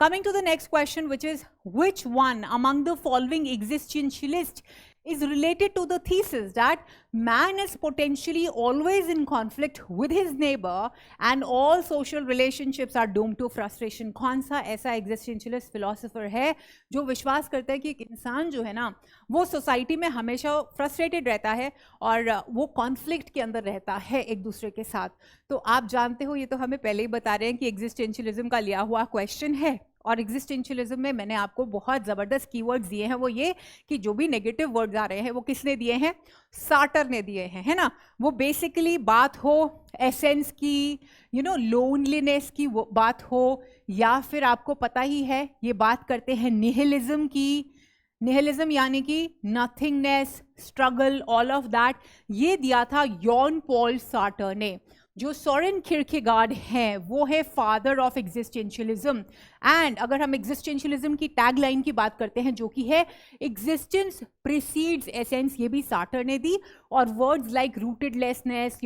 Coming to the next question, which is which one among the following existentialist is related to the thesis that man is potentially always in conflict with his neighbor and all social relationships are doomed to frustration? कौन सा ऐसा existentialist philosopher है जो विश्वास करता है कि एक इंसान जो है ना वो सोसाइटी में हमेशा फ्रस्ट्रेटेड रहता है और वो कॉन्फ्लिक्ट के अंदर रहता है एक दूसरे के साथ? तो आप जानते हो, ये तो हमें पहले ही बता रहे हैं कि एग्जिस्टेंशियलिज्म का लिया हुआ क्वेश्चन है, और एग्जिस्टेंशियलिज्म में मैंने आपको बहुत जबरदस्त कीवर्ड्स दिए हैं, वो ये कि जो भी नेगेटिव वर्ड्स आ रहे हैं वो किसने दिए हैं, सार्टर ने दिए हैं, है ना। वो बेसिकली बात हो एसेंस की, लोनलीनेस की वो बात हो, या फिर आपको पता ही है ये बात करते हैं निहिलिज्म की। निहिलिज्म यानी कि nothingness, struggle, all of that, ये दिया था जॉन पॉल सार्टर ने। जो सोरेन किरकेगार्ड हैं वो है फादर ऑफ एग्जिस्टेंशियलिज्म। एंड अगर हम एग्जिस्टेंशियलिज्म की टैगलाइन की बात करते हैं जो कि है एग्जिस्टेंस प्रीसीड्स एसेंस, ये भी सार्टर ने दी। और वर्ड्स लाइक रूटेडलेसनेस,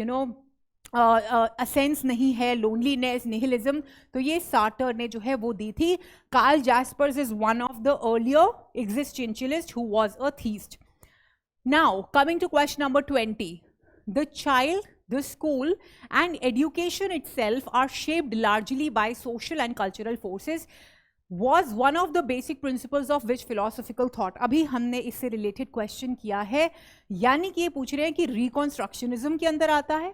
असेंस नहीं है, लोनलीनेस, निहिलिज्म, तो ये सार्टर ने जो है वो दी थी। Karl Jaspers is one of the earlier existentialist who was a theist. Now coming to question number 20, the child, the school and education itself are shaped largely by social and cultural forces was one of the basic principles of which philosophical thought। अभी हमने इससे related question किया है, यानी कि ये पूछ रहे हैं कि रिकॉन्स्ट्रक्शनिज्म के अंदर आता है,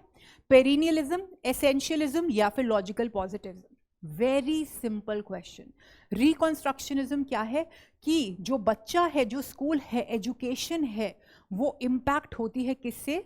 पेरिनियलिज्म, एसेंशियलिज्म या फिर logical positivism. Very simple question. Reconstructionism क्या है कि जो बच्चा है, जो स्कूल है, एजुकेशन है, वो इम्पैक्ट होती है किससे,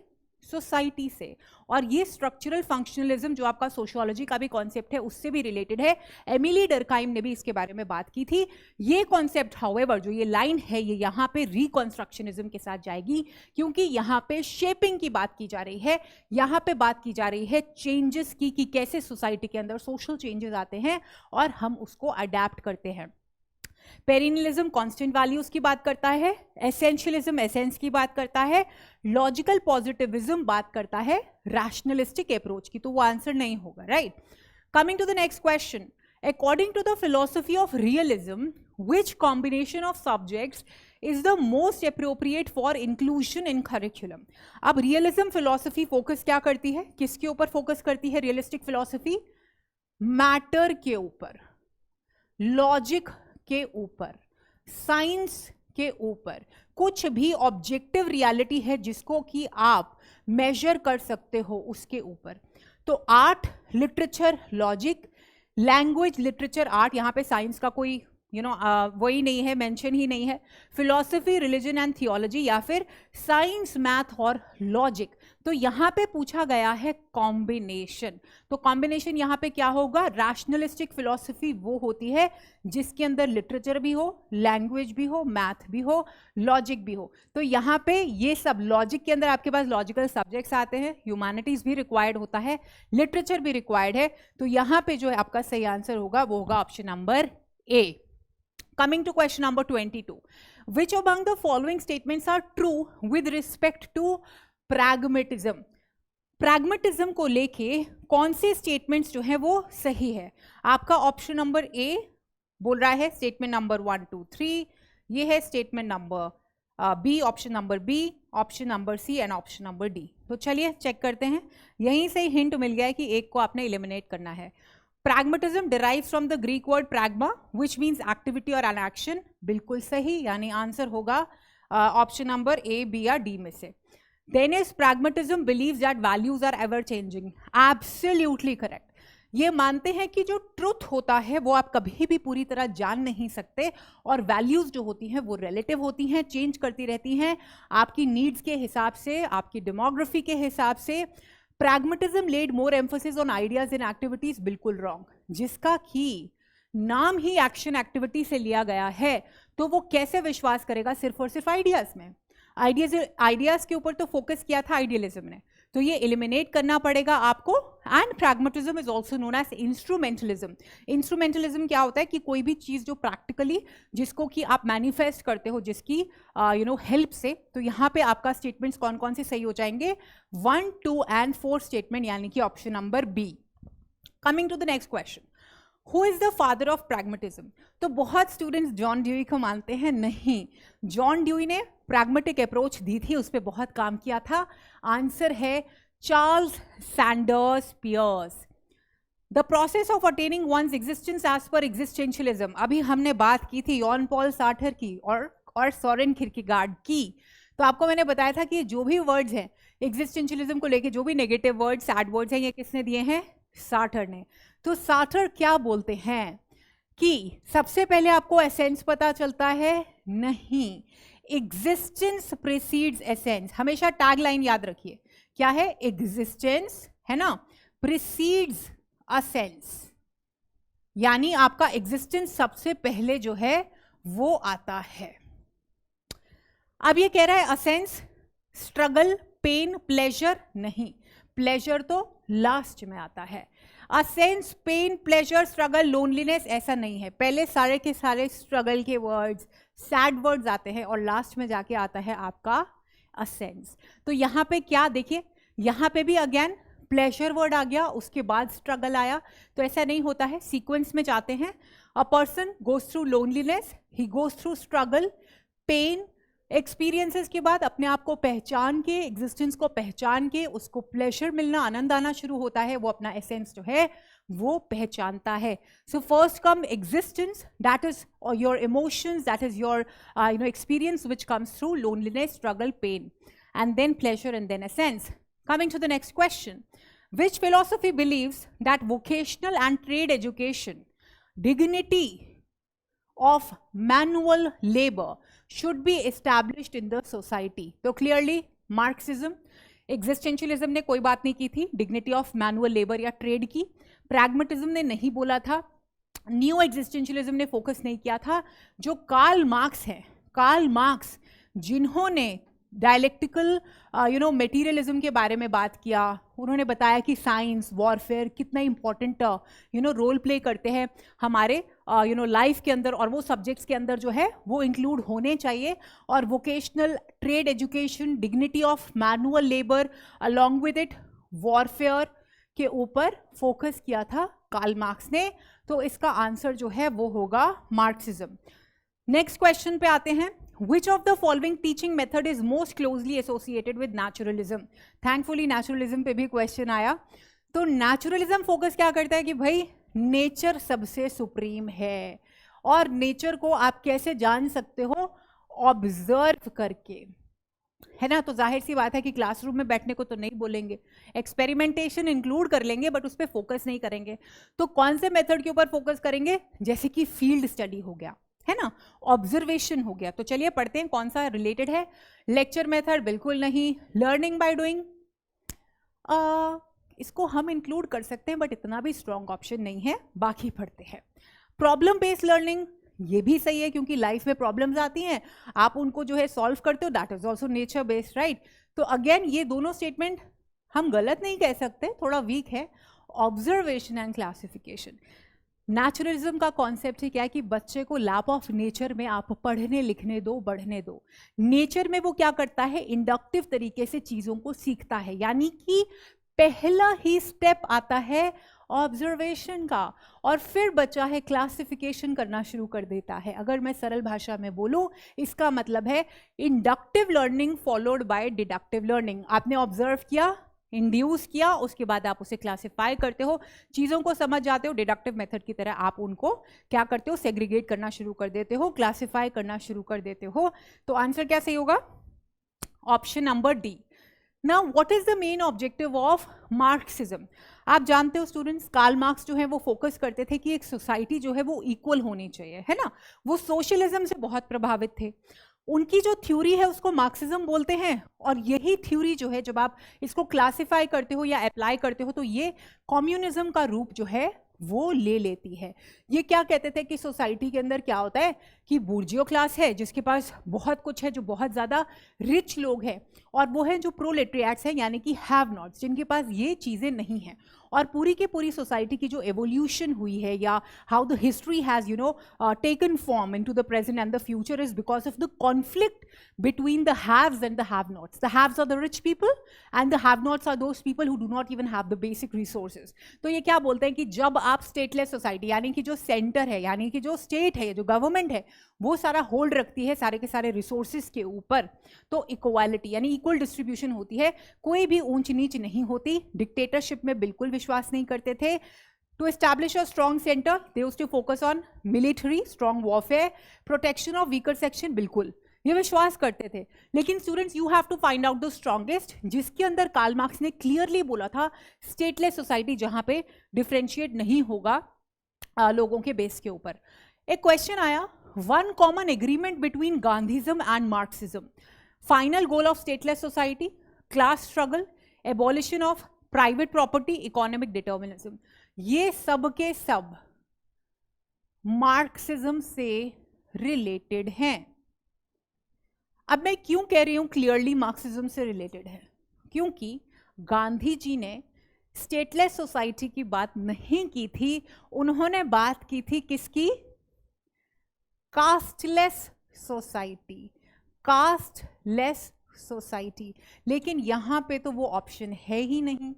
सोसाइटी से। और ये स्ट्रक्चरल फंक्शनलिज्म जो आपका सोशियोलॉजी का भी कॉन्सेप्ट है उससे भी रिलेटेड है। एमिली डर्काइम ने भी इसके बारे में बात की थी। ये कॉन्सेप्ट हाउएवर, जो ये लाइन है, ये यहाँ पे रिकॉन्स्ट्रक्शनिज्म के साथ जाएगी, क्योंकि यहाँ पे शेपिंग की बात की जा रही है, यहाँ पे बात की जा रही है चेंजेस की, कि कैसे सोसाइटी के अंदर सोशल चेंजेस आते हैं और हम उसको अडेप्ट करते हैं। पेरिनियलिज्म कांस्टेंट वैल्यूज की बात करता है, एसेंशियलिज्म एसेंस की बात करता है, लॉजिकल पॉजिटिविज्म बात करता है रैशनलिस्टिक अप्रोच की, तो वो आंसर नहीं होगा, right. Coming to the next question, according to the philosophy of realism which combination of subjects is the most appropriate for inclusion in curriculum. अब रियलिज्म फिलोसफी फोकस क्या करती है, किसके ऊपर फोकस करती है रियलिस्टिक फिलोसफी, मैटर के ऊपर, लॉजिक के ऊपर, साइंस के ऊपर, कुछ भी ऑब्जेक्टिव रियलिटी है जिसको कि आप मेजर कर सकते हो उसके ऊपर। तो art, literature, logic, language, literature, art, यहाँ पे साइंस का कोई वही नहीं है, मेंशन ही नहीं है। फिलॉसफी, रिलीजन एंड थियोलॉजी, या फिर साइंस, मैथ और लॉजिक। तो यहाँ पे पूछा गया है कॉम्बिनेशन। तो कॉम्बिनेशन यहाँ पे क्या होगा, रैशनलिस्टिक फिलॉसफी वो होती है जिसके अंदर लिटरेचर भी हो, लैंग्वेज भी हो, मैथ भी हो, लॉजिक भी हो। तो यहाँ पे ये सब लॉजिक के अंदर आपके पास लॉजिकल सब्जेक्ट्स आते हैं, ह्यूमैनिटीज भी रिक्वायर्ड होता है, लिटरेचर भी रिक्वायर्ड है। तो यहाँ पे जो है आपका सही आंसर होगा वो होगा option number A. Coming to question number 22, which among the following statements are true with respect to pragmatism? pragmatism को लेके कौन से statements जो है वो सही है? आपका ऑप्शन नंबर ए बोल रहा है स्टेटमेंट नंबर 1, 2, 3, ये है statement number B, option number B, option number C and option number D. तो चलिए चेक करते हैं, यहीं से हिंट मिल गया है कि एक को आपने एलिमिनेट करना है। Pragmatism derives from the Greek word pragma, which means activity or an action. बिल्कुल सही, यानी आंसर होगा ऑप्शन नंबर ए, बी या डी में से। Then is pragmatism believes that values are ever changing. Absolutely correct. ये मानते हैं कि जो ट्रुथ होता है वो आप कभी भी पूरी तरह जान नहीं सकते, और वैल्यूज जो होती हैं वो रिलेटिव होती हैं, चेंज करती रहती हैं आपकी नीड्स के हिसाब से, आपकी डेमोग्राफी के हिसाब से। Pragmatism laid more emphasis on ideas and activities, बिल्कुल रॉन्ग। जिसका कि नाम ही एक्शन एक्टिविटी से लिया गया है, तो वो कैसे विश्वास करेगा सिर्फ और सिर्फ आइडियाज में? आइडियाज के ऊपर तो फोकस किया था आइडियलिज्म ने, तो ये एलिमिनेट करना पड़ेगा आपको। And pragmatism is also known as instrumentalism. Instrumentalism क्या होता है कि कोई भी चीज जो प्रैक्टिकली, जिसको कि आप मैनिफेस्ट करते हो, जिसकी हेल्प से। तो यहाँ पे आपका स्टेटमेंट्स कौन कौन से सही हो जाएंगे, 1, 2 एंड 4 स्टेटमेंट, यानी कि option number B. Coming to the next question, who is the father of pragmatism? तो बहुत स्टूडेंट्स जॉन ड्यूई को मानते हैं, नहीं, जॉन ड्यूई ने प्रैग्मेटिक अप्रोच दी थी, उस पर बहुत काम किया था। आंसर है Charles Sanders Peirce. The process of attaining one's existence as per existentialism, अभी हमने बात की थी जॉन पॉल सार्टर की और सोरेन किरकेगार्ड की। तो आपको मैंने बताया था कि जो भी वर्ड्स हैं एग्जिस्टेंशियलिज्म को लेके, जो भी नेगेटिव वर्ड्स, सैड वर्ड्स हैं, ये किसने दिए हैं, सार्टर ने। तो सार्टर क्या बोलते हैं कि सबसे पहले आपको एसेंस पता चलता है? नहीं, एग्जिस्टेंस प्रीसीड्स एसेंस। हमेशा टैग लाइन याद रखिए, क्या है? एग्जिस्टेंस, है ना, प्रीसीड्स असेंस, यानी आपका एग्जिस्टेंस सबसे पहले जो है वो आता है। अब ये कह रहा है असेंस, स्ट्रगल, पेन, प्लेजर, नहीं, प्लेजर तो लास्ट में आता है। Essence, pain, pleasure, struggle, loneliness ऐसा नहीं है, पहले सारे के सारे स्ट्रगल के वर्ड्स, सैड वर्ड्स आते हैं और लास्ट में जाके आता है आपका असेंस। तो यहां पे क्या देखिए, यहां पे भी अगेन प्लेजर वर्ड आ गया, उसके बाद स्ट्रगल आया, तो ऐसा नहीं होता है, सीक्वेंस में जाते हैं। A person goes through loneliness, he goes through struggle, pain, experiences के बाद अपने आप को पहचान के, एग्जिस्टेंस को पहचान के उसको प्लेजर मिलना, आनंद आना शुरू होता है, वो अपना एसेंस जो है वो पहचानता है। So first come existence, that is your emotions, that is your experience which comes through loneliness, struggle, pain, and then pleasure and then essence. Coming to the next question, which philosophy believes that vocational and trade education, dignity of manual labor should be established in the society? तो clearly Marxism, existentialism ने कोई बात नहीं की थी dignity of manual labor या trade की, pragmatism ने नहीं बोला था, न्यू एग्जिस्टेंशियलिज्म ने फोकस नहीं किया था। जो कार्ल मार्क्स है, कार्ल मार्क्स जिन्होंने डायलेक्टिकल मटेरियलिज्म के बारे में बात किया, उन्होंने बताया कि साइंस, वॉरफेयर कितना इंपॉर्टेंट रोल प्ले करते हैं हमारे लाइफ के अंदर, और वो सब्जेक्ट्स के अंदर जो है वो इंक्लूड होने चाहिए। और vocational, trade education, dignity of manual labour, along with it warfare के ऊपर फोकस किया था कार्ल मार्क्स ने। तो इसका आंसर जो है वो होगा मार्क्सिज्म। नेक्स्ट क्वेश्चन पे आते हैं, Which of the following teaching method is most closely associated with naturalism? Thankfully naturalism पे भी क्वेश्चन आया। तो naturalism फोकस क्या करता है कि भाई नेचर सबसे सुप्रीम है, और नेचर को आप कैसे जान सकते हो? ऑब्जर्व करके, है ना। तो जाहिर सी बात है कि क्लासरूम में बैठने को तो नहीं बोलेंगे, एक्सपेरिमेंटेशन इंक्लूड कर लेंगे बट उस पर फोकस नहीं करेंगे। तो कौन से मेथड के ऊपर फोकस करेंगे? जैसे कि फील्ड स्टडी हो गया, है ना, ऑब्जर्वेशन हो गया। तो चलिए पढ़ते हैं कौन सा रिलेटेड है। लेक्चर मेथड बिल्कुल नहीं, लर्निंग बाय डूइंग इसको हम इंक्लूड कर सकते हैं बट इतना भी स्ट्रॉन्ग ऑप्शन नहीं है, बाकी पढ़ते हैं। प्रॉब्लम बेस्ड लर्निंग, ये भी सही है क्योंकि लाइफ में प्रॉब्लम्स आती हैं, आप उनको जो है सॉल्व करते हो, that is also nature based, right. तो अगेन ये दोनों स्टेटमेंट हम गलत नहीं कह सकते, थोड़ा वीक है। ऑब्जर्वेशन एंड क्लासिफिकेशन, नेचुरलिज्म का कॉन्सेप्ट है क्या है कि बच्चे को लैप ऑफ नेचर में आप पढ़ने लिखने दो, बढ़ने दो। नेचर में वो क्या करता है? इंडक्टिव तरीके से चीज़ों को सीखता है, यानी कि पहला ही स्टेप आता है ऑब्जर्वेशन का, और फिर बच्चा है क्लासिफिकेशन करना शुरू कर देता है। अगर मैं सरल भाषा में बोलूं, इसका मतलब है inductive learning followed by deductive learning. आपने ऑब्जर्व किया, इंड्यूस किया, उसके बाद आप उसे क्लासिफाई करते हो, चीज़ों को समझ जाते हो, डिडक्टिव मेथड की तरह आप उनको क्या करते हो? सेग्रीगेट करना शुरू कर देते हो, क्लासिफाई करना शुरू कर देते हो। तो आंसर क्या सही होगा? Option number D. Now what is the main objective of Marxism? आप जानते हो स्टूडेंट्स, कार्ल मार्क्स जो है वो फोकस करते थे कि एक सोसाइटी जो है वो इक्वल होनी चाहिए, है ना। वो सोशलिज्म से बहुत प्रभावित थे। उनकी जो थ्योरी है उसको मार्क्सिज्म बोलते हैं, और यही थ्योरी जो है जब आप इसको क्लासिफाई करते हो या अप्लाई करते हो तो ये कम्युनिज्म का रूप जो है वो ले लेती है। ये क्या कहते थे कि सोसाइटी के अंदर क्या होता है कि बुर्जियो क्लास है जिसके पास बहुत कुछ है, जो बहुत ज़्यादा रिच लोग हैं, और वो है जो प्रोलेटरिएट्स हैं यानी कि हैव नॉट्स, जिनके पास ये चीज़ें नहीं हैं। और पूरी की पूरी सोसाइटी की जो एवोल्यूशन हुई है या how the history has taken form into the present and the future is because of the conflict between the haves and the have-nots. The haves are the rich people and the have-nots are those people who do not even have the basic resources. तो ये क्या बोलते हैं कि जब आप stateless society, यानी कि जो सेंटर है, यानी कि जो स्टेट है, जो गवर्नमेंट है, वो सारा होल्ड रखती है सारे के सारे रिसोर्सेज के ऊपर, तो इक्वालिटी यानी इक्वल डिस्ट्रीब्यूशन होती है, कोई भी ऊंच नीच नहीं होती। डिक्टेटरशिप में बिल्कुल विश्वास नहीं करते थे। To establish a strong center, they used to focus on military, strong warfare, protection of weaker section, बिल्कुल ये विश्वास करते थे। लेकिन students, you have to find out the strongest, जिसके अंदर कार्ल मार्क्स ने क्लियरली बोला था स्टेटलेस सोसाइटी जहां पे डिफरेंशिएट नहीं होगा लोगों के बेस के ऊपर। एक क्वेश्चन आया, one common agreement between Gandhism and Marxism, final goal of stateless society, class struggle, abolition of private property, economic determinism. ये सब के सब मार्क्सिज्म से रिलेटेड हैं। अब मैं क्यों कह रही हूं क्लियरली मार्क्सिज्म से रिलेटेड है? क्योंकि गांधी जी ने स्टेटलेस सोसाइटी की बात नहीं की थी, उन्होंने बात की थी किसकी? Casteless society, casteless society. लेकिन यहां पे तो वो ऑप्शन है ही नहीं।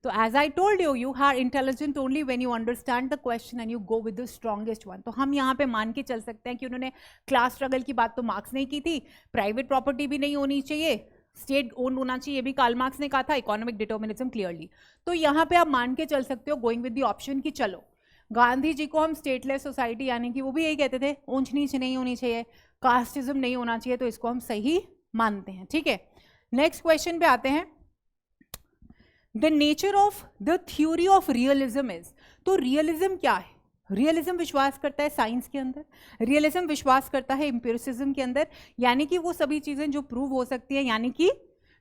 तो as I told you, you are intelligent only when you understand the question and you go with the strongest one. तो हम यहाँ पे मान के चल सकते हैं कि उन्होंने क्लास स्ट्रगल की बात तो मार्क्स नहीं की थी, प्राइवेट प्रॉपर्टी भी नहीं होनी चाहिए, स्टेट ओन होना चाहिए, ये भी कार्ल मार्क्स ने कहा था, इकोनॉमिक डिटर्मिनिज्म क्लियरली। तो यहाँ पे आप मान के चल सकते हो गोइंग विद द ऑप्शन कि चलो गांधी जी को हम स्टेटलेस सोसाइटी, यानी कि वो भी यही कहते थे ऊंच नीच नहीं होनी चाहिए, कास्टिज्म नहीं होना चाहिए, तो इसको हम सही मानते हैं। ठीक है, नेक्स्ट क्वेश्चन पे आते हैं। The nature of the theory of realism is, तो रियलिज्म क्या है? रियलिज्म विश्वास करता है साइंस के अंदर, रियलिज्म विश्वास करता है एम्पिरिसिज्म के अंदर, यानी कि वो सभी चीजें जो प्रूव हो सकती है, यानी कि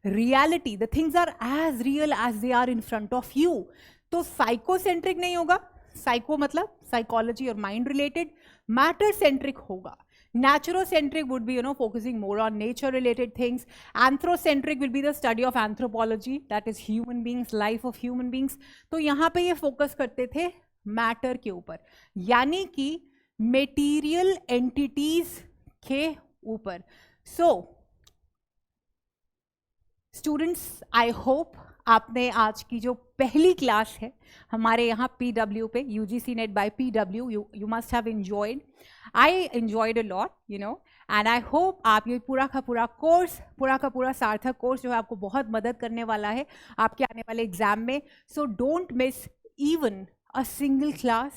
reality, the things are as real as they are in front of you. तो साइकोसेंट्रिक नहीं होगा, साइको मतलब साइकोलॉजी और माइंड रिलेटेड, मैटर सेंट्रिक होगा। Naturocentric would be, focusing more on nature related things. Anthrocentric will be the study of anthropology, that is human beings, life of human beings. तो यहाँ पे ये focus करते थे matter के ऊपर, यानी कि मेटीरियल एंटिटीज के ऊपर। सो स्टूडेंट्स, आई होप आपने आज की जो पहली क्लास है हमारे यहाँ PW पे, UGC net by PW, you must have enjoyed. I enjoyed a lot, and I hope आप ये पूरा का पूरा कोर्स, पूरा का पूरा सार्थक कोर्स जो है आपको बहुत मदद करने वाला है आपके आने वाले एग्जाम में। So don't miss even a single class,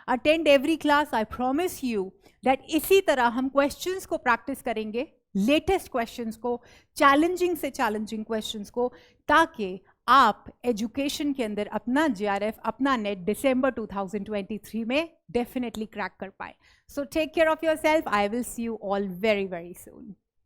attend every class. I promise you that इसी तरह हम क्वेश्चंस को प्रैक्टिस करेंगे, लेटेस्ट क्वेश्चंस को, चैलेंजिंग से चैलेंजिंग क्वेश्चंस को, ताकि आप एजुकेशन के अंदर अपना JRF, अपना नेट दिसंबर 2023 में डेफिनेटली क्रैक कर पाए। So take care of yourself, I will see you all very very soon.